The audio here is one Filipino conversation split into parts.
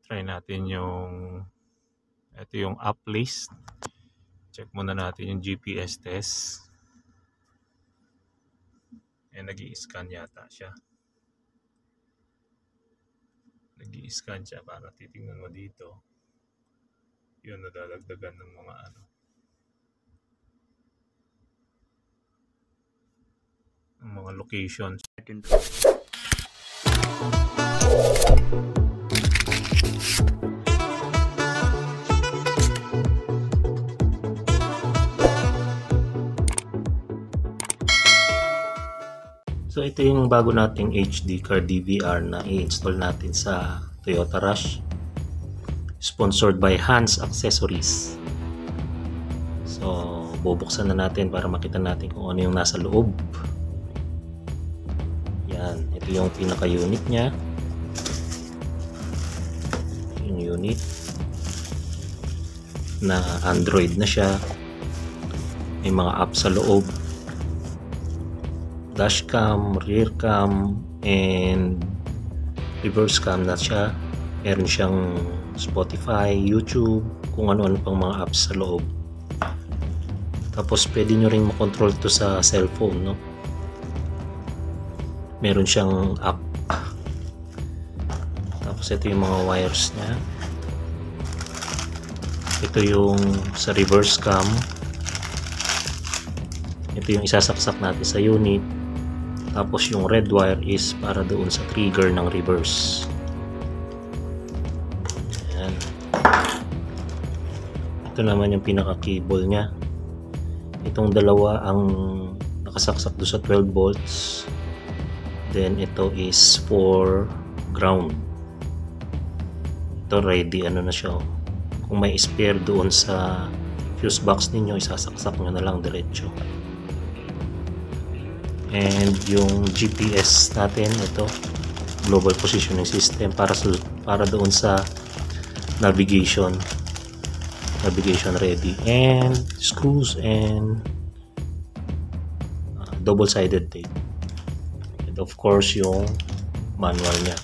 Try natin ito yung app list. Check muna natin yung GPS test. Nag-i-scan yata siya. Nag-i-scan siya para titingnan mo dito. Yun, nadadagdagan ng mga mga locations. So ito yung bago nating HD card DVR na i-install natin sa Toyota Rush. Sponsored by Hans Accessories. So bubuksan na natin para makita natin kung ano yung nasa loob. Yan, ito yung pinaka-unit niya. Yung unit na Android na siya. May mga app sa loob. Dashcam, rear cam, and reverse cam na siya. Meron siyang Spotify, YouTube, kung ano-ano pang mga apps sa loob. Tapos pwede nyo rin makontrol to sa cellphone, no? Meron siyang app. Tapos ito yung mga wires niya. Ito yung sa reverse cam. Ito yung isasaksak natin sa unit. Tapos yung red wire is para doon sa trigger ng reverse. Ayan. Ito naman yung pinaka-cable niya. Itong dalawa ang nakasaksak doon sa 12 volts. Then ito is for ground. Ito ready, ano na siya. Kung may spare doon sa fuse box ninyo, isasaksak nyo na lang diretso. And yung GPS natin, ito global positioning system para doon sa navigation ready, and screws and double-sided tape, and of course yung manual niya,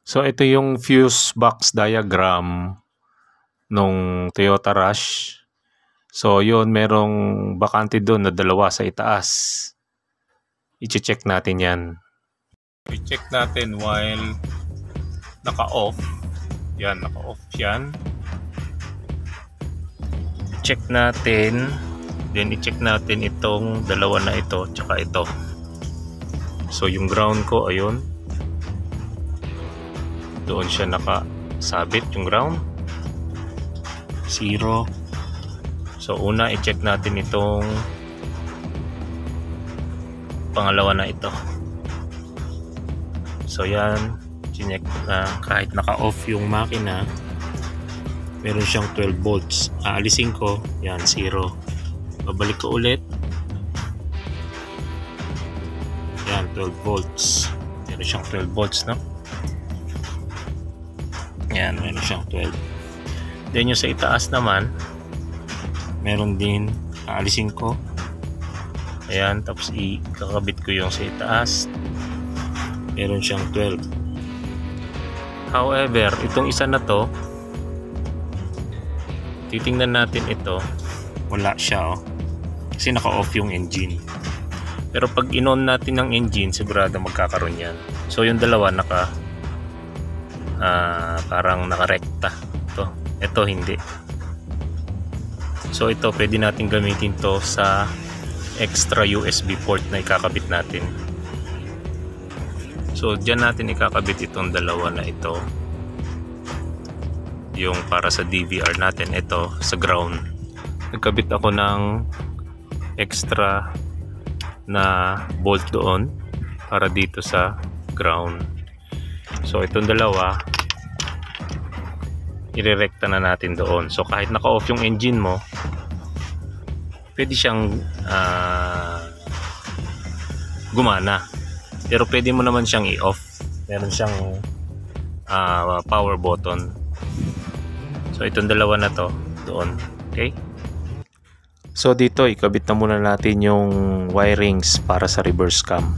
So ito yung fuse box diagram nung Toyota Rush. So yun, merong bakante doon na dalawa sa itaas. I-check natin yan. I-check natin while naka-off. Yan, naka-off yan. Check natin. Then i-check natin itong dalawa na ito, tsaka ito. So yung ground ko, ayun. Doon siya nakasabit, yung ground. 0. So una, i-check natin itong pangalawa na ito. So yan, chinek na kahit naka-off yung makina, meron siyang 12 volts. Aalisin ko, yan, 0. Babalik ko ulit. Yan, 12 volts. Meron siyang 12 volts, no? Yan, meron siyang 12. Then yung sa itaas naman, meron din, aalisin ko. Ayan, tapos ikakabit ko yung sa itaas. Meron siyang 12. However, itong isa na to, titingnan natin ito, wala siya, oh. Kasi naka-off yung engine. Pero pag in-on natin ng engine, sigurado magkakaroon yan. So yung dalawa parang nakarekta. Ito hindi. So ito, pwede natin gamitin to sa extra USB port na ikakabit natin. So dyan natin ikakabit itong dalawa na ito. Yung para sa DVR natin, ito sa ground. Nagkabit ako ng extra na bolt doon para dito sa ground. So itong dalawa, irerekta na natin doon. So kahit naka-off yung engine mo, pwede siyang gumana. Pero pwede mo naman siyang i-off. Meron siyang power button. So itong dalawa na to doon. Okay? So dito ikabit na muna natin yung wirings para sa reverse cam.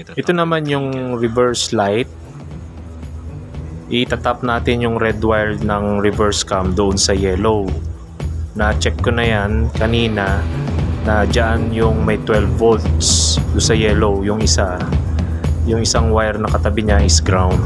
Ito naman yung reverse light. Itatap natin yung red wire ng reverse cam doon sa yellow. Na-check ko na yan kanina na dyan yung may 12 volts doon sa yellow. Yung isang wire na katabi niya is ground.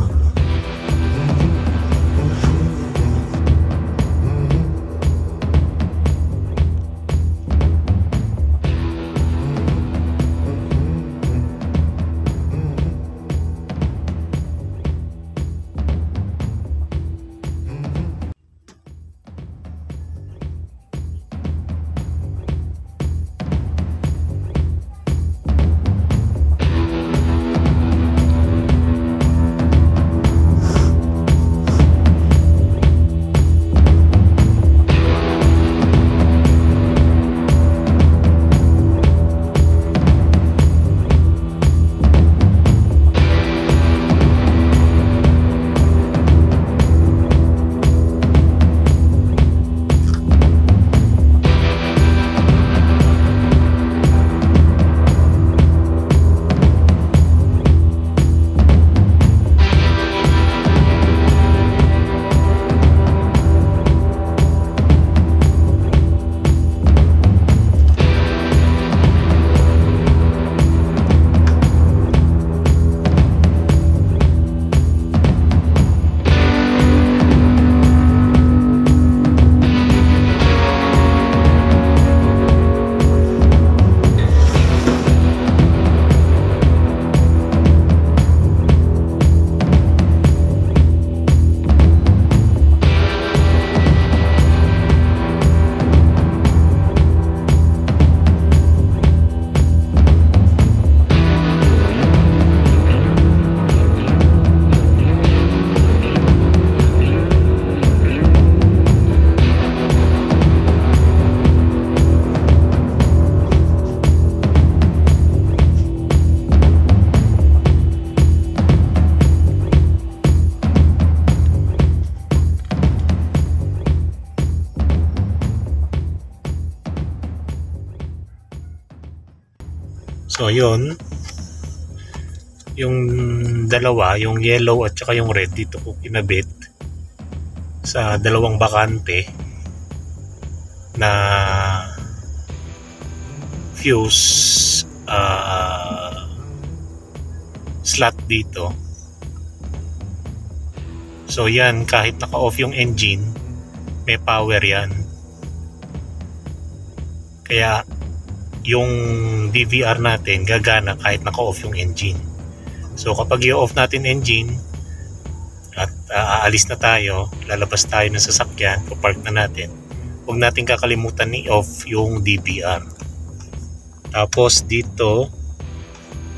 So yun, yung dalawa, yung yellow at saka yung red, dito ko kinabit sa dalawang bakante na fuse slot dito. So yan, kahit naka-off yung engine, may power yan. Kaya yung DVR natin gagana kahit naka-off yung engine. So kapag i-off natin engine at aalis na tayo, lalabas tayo ng sasakyan, papark na natin, huwag natin kakalimutan i-off yung DVR. Tapos dito,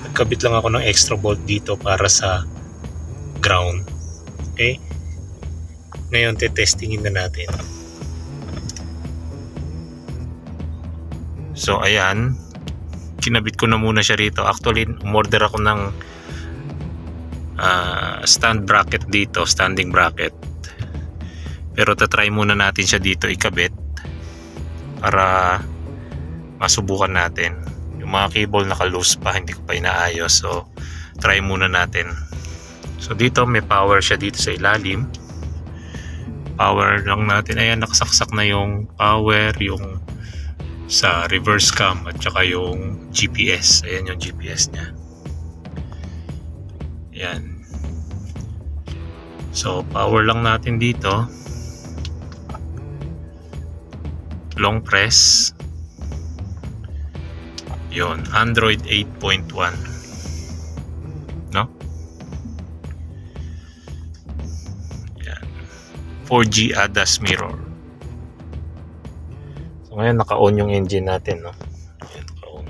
nagkabit lang ako ng extra bolt dito para sa ground. Okay? Ngayon, testingin na natin. So ayan, kinabit ko na muna siya rito. Actually, umorder ako ng stand bracket dito, standing bracket. Pero tatry muna natin siya dito ikabit para masubukan natin. Yung mga cable naka-loose pa, hindi ko pa inaayos. So try muna natin. So dito may power siya dito sa ilalim. Power lang natin. Ayan, nakasaksak na yung power, yung sa reverse cam at saka yung GPS. Ayan yung GPS nya. Ayan. So power lang natin dito. Long press. Yun, Android 8.1. No? Ayan. 4G ADAS mirror. Ngayon naka-on yung engine natin, no? Ayan, naka-on.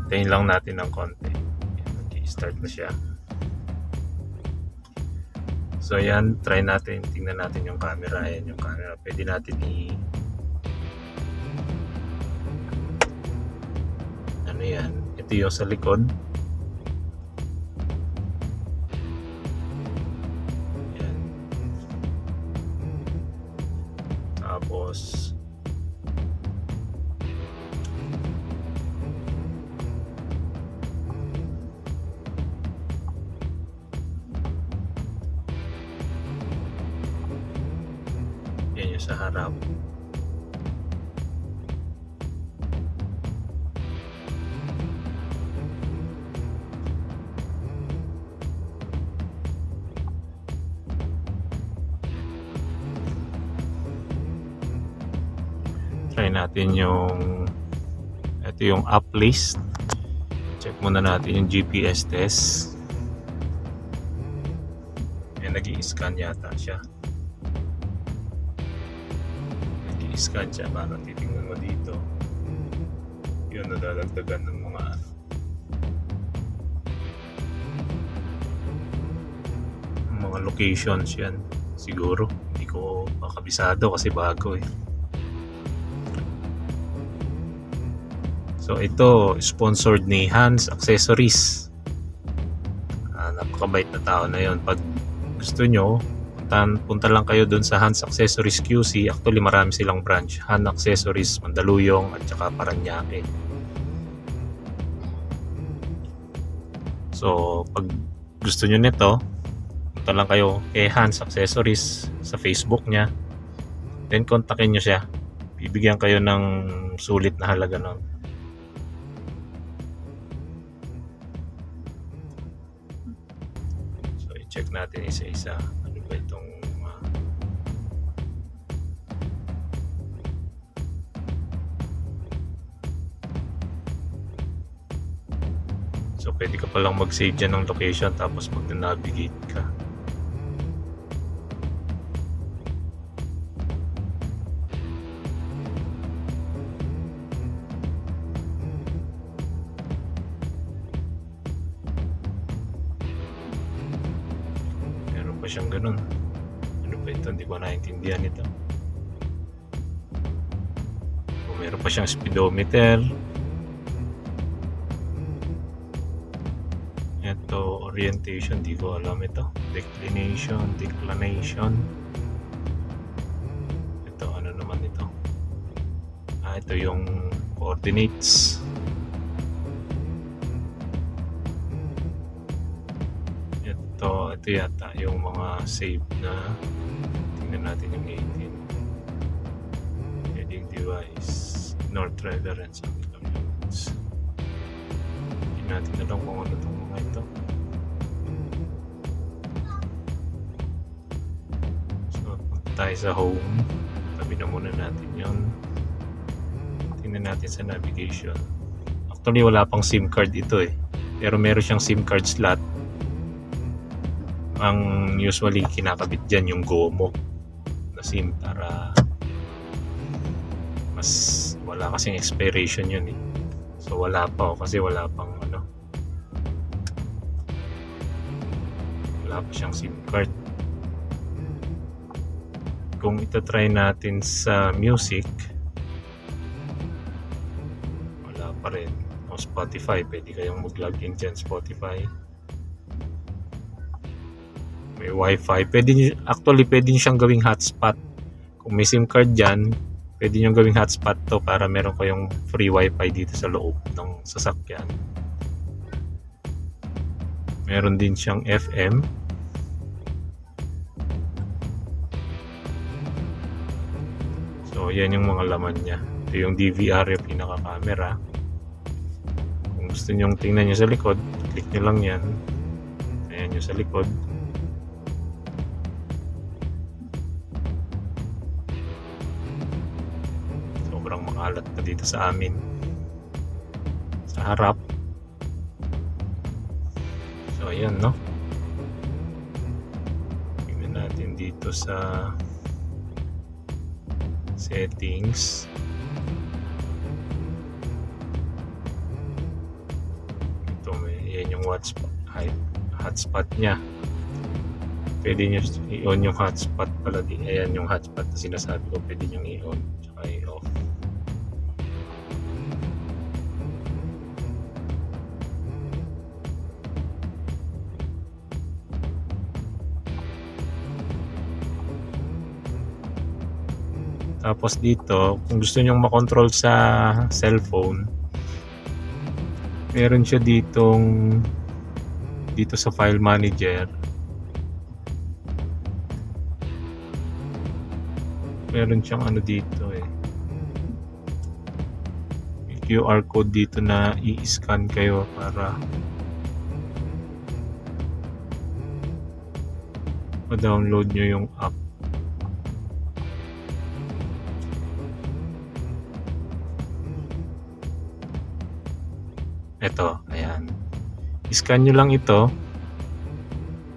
Tayin lang natin ng konti. Start na siya. So ayan, try natin, tingnan natin yung camera. Ayan yung camera. Pwede natin ano yan? Ito yung sa likod. Tapos yan yung sa harap. Try natin yung ito yung app list. Check muna natin yung GPS test. Yan, nag-i-scan yata siya. Nag-i-scan siya. Parang titingnan mo dito. Yun, nadadagdagan ng mga locations yan. Siguro. Hindi ko makabisado kasi bago eh. So ito, sponsored ni Hans Accessories. Napakabait na tao na yon. Pag gusto nyo, punta lang kayo dun sa Hans Accessories QC. Actually marami silang branch. Hans Accessories, Mandaluyong at saka Paranaque. So pag gusto nyo nito, punta lang kayo kay Hans Accessories sa Facebook niya. Then kontakin nyo siya. Bibigyan kayo ng sulit na halaga nun. Check natin isa-isa. Ano ba itong so pwede ka palang mag-save dyan ng location tapos mag-navigate ka. Siyang ganun. Ano ba ito? Hindi ko naintindihan ito. O, meron pa siyang speedometer. Ito, orientation. Hindi ko alam ito. Declination. Ito, ano naman ito? Ito yung coordinates. Ito yata yung mga save na. Tingnan natin yung 18. Heading device, North reference, hindi natin na lang kung ano itong mga ito. So punta tayo sa home. Tabi na muna natin yun. Tingnan natin sa navigation. Actually wala pang SIM card ito eh, pero meron siyang SIM card slot. Ang usually kinakabit dyan yung GOMO na SIM para mas wala kasing expiration yun eh. So wala pa kasi wala pang wala pa siyang SIM card. Kung ito try natin sa music, wala pa rin. O Spotify, pwede kayong mag-login dyan Spotify. May wifi, actually pwede nyo siyang gawing hotspot. Kung may SIM card dyan, pwede nyo gawing hotspot to para meron kayong free wifi dito sa loob ng sasakyan. Meron din siyang FM. So yan yung mga laman niya. Ito yung DVR, yung pinaka camera. Kung gusto nyo tingnan nyo sa likod, click nyo lang yan. Ayan yung sa likod. Makalat pa dito sa amin sa harap. So ayan, no, tingnan natin dito sa settings. Ito yan yung hotspot nya. Pwede nyo i-on yung hotspot pala. Ayan yung hotspot na sinasabi ko, pwede nyo i-on tsaka i-off. Tapos dito, kung gusto nyong makontrol sa cellphone, meron siya dito sa file manager. Meron siyang ano dito may QR code dito na i-scan kayo para ma-download nyo yung app. Ito, ayan. I-scan nyo lang ito.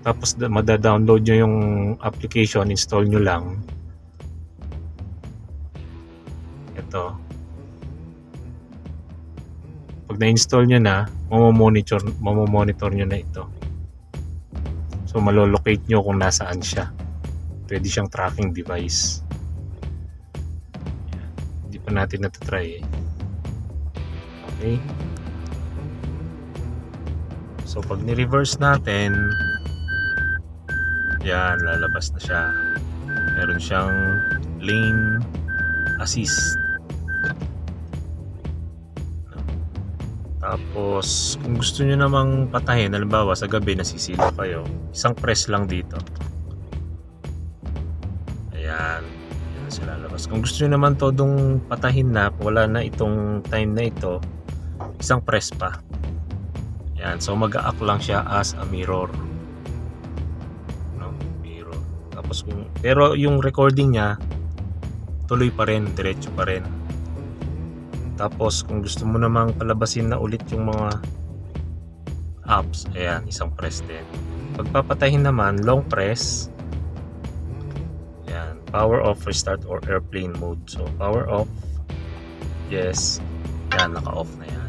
Tapos mada-download nyo yung application, install nyo lang. Ito. Pag na-install nyo na, mamomonitor nyo na ito. So, malolocate nyo kung nasaan siya. Pwede siyang tracking device. Ayan. Hindi pa natin natatry Okay. So, pag ni-reverse natin, yan, lalabas na siya. Meron siyang lane assist. Tapos, kung gusto nyo namang patahin, halimbawa sa gabi nasisilaw kayo, isang press lang dito. Ayan. Yan sila lalabas. Kung gusto nyo naman todong patahin na, wala na itong time na ito, isang press pa. Yan, so mag-a-act lang siya as a mirror. No? Mirror. Tapos pero yung recording niya tuloy pa rin, diretso pa rin. Tapos kung gusto mo namang palabasin na ulit yung mga apps, ayan, isang press din. Pagpapatahin naman, long press. Ayan, power off, restart or airplane mode. So power off. Yes. Yan, naka-off na yan.